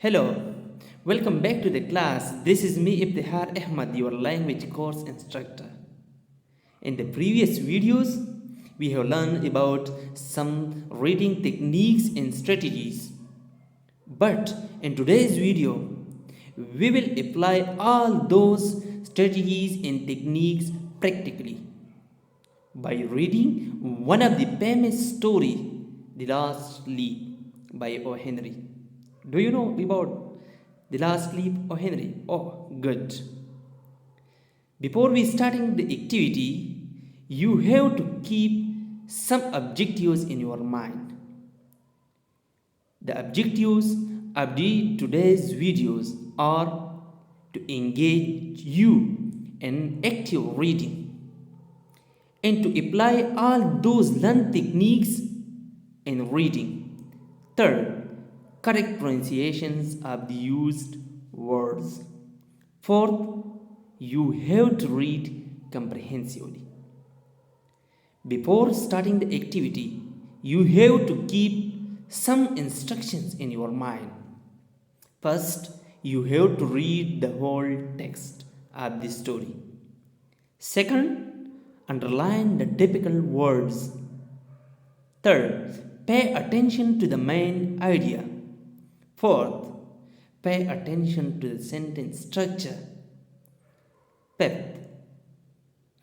Hello, welcome back to the class. This is me Ibtihar Ahmad, your language course instructor. In the previous videos, we have learned about some reading techniques and strategies. But in today's video, we will apply all those strategies and techniques practically by reading one of the famous story, The Last Leap by O. Henry. Do you know about The Last Leap O. Henry? Oh, good. Before we starting the activity, you have to keep some objectives in your mind. The objectives of today's videos are to engage you in active reading and to apply all those learned techniques in reading. Third, correct pronunciations of the used words. Fourth, you have to read comprehensively. Before starting the activity, you have to keep some instructions in your mind. First, you have to read the whole text of the story. Second, underline the typical words. Third, pay attention to the main idea. Fourth, pay attention to the sentence structure. Fifth,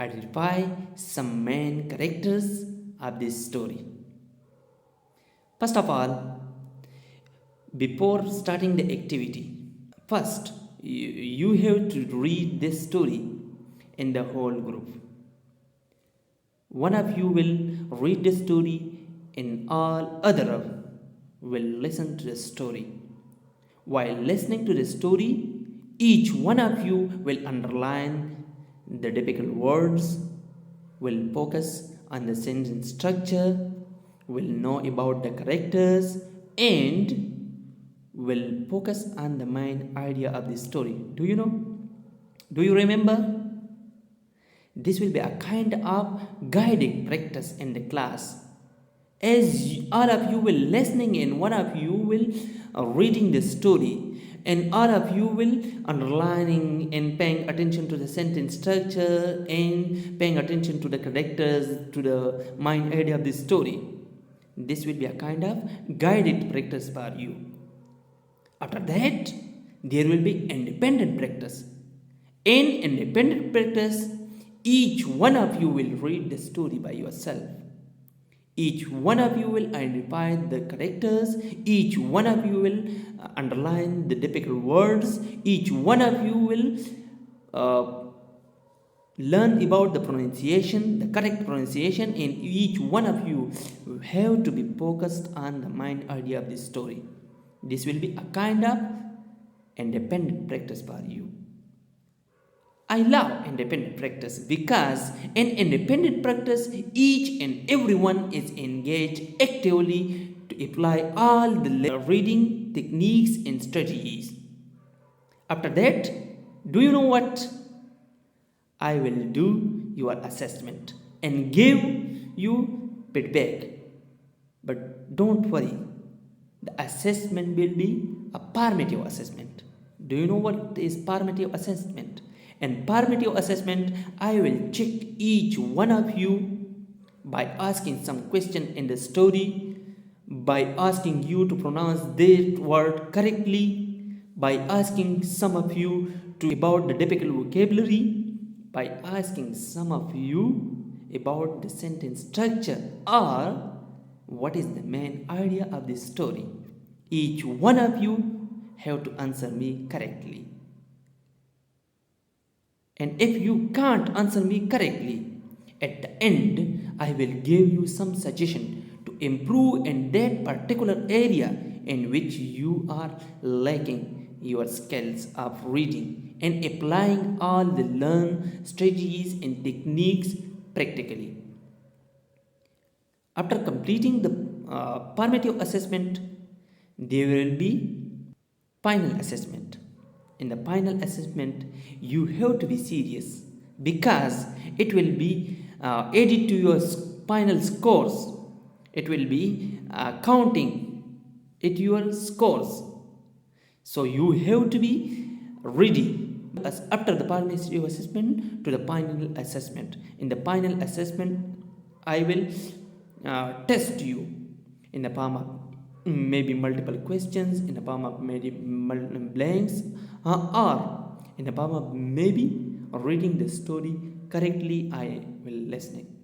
identify some main characters of this story. First of all, before starting the activity, first you have to read this story in the whole group. One of you will read the story and all other will listen to the story. While listening to the story, each one of you will underline the difficult words, will focus on the sentence structure, will know about the characters, and will focus on the main idea of the story. Do you know? Do you remember? This will be a kind of guided practice in the class. As all of you will listening and one of you will reading the story and all of you will underlining and paying attention to the sentence structure and paying attention to the characters, to the main idea of the story. This will be a kind of guided practice for you. After that, there will be independent practice. In independent practice, each one of you will read the story by yourself. Each one of you will identify the characters. Each one of you will underline the difficult words. Each one of you will learn about the pronunciation, the correct pronunciation, and each one of you have to be focused on the main idea of this story. This will be a kind of independent practice for you. I love independent practice because in independent practice, each and everyone is engaged actively to apply all the reading techniques and strategies. After that, do you know what? I will do your assessment and give you feedback. But don't worry, the assessment will be a formative assessment. Do you know what is formative assessment? In formative assessment, I will check each one of you by asking some question in the story, by asking you to pronounce that word correctly, by asking some of you to about the difficult vocabulary, by asking some of you about the sentence structure or what is the main idea of this story. Each one of you have to answer me correctly. And if you can't answer me correctly, at the end, I will give you some suggestion to improve in that particular area in which you are lacking your skills of reading and applying all the learned strategies and techniques practically. After completing the formative assessment, there will be final assessment. In the final assessment, you have to be serious because it will be added to your final scores. It will be counting at your scores. So you have to be ready as after the partnership assessment to the final assessment. In the final assessment, I will test you in the form of maybe multiple questions, in the form of maybe blanks, or in the form of maybe reading the story correctly. I will listening.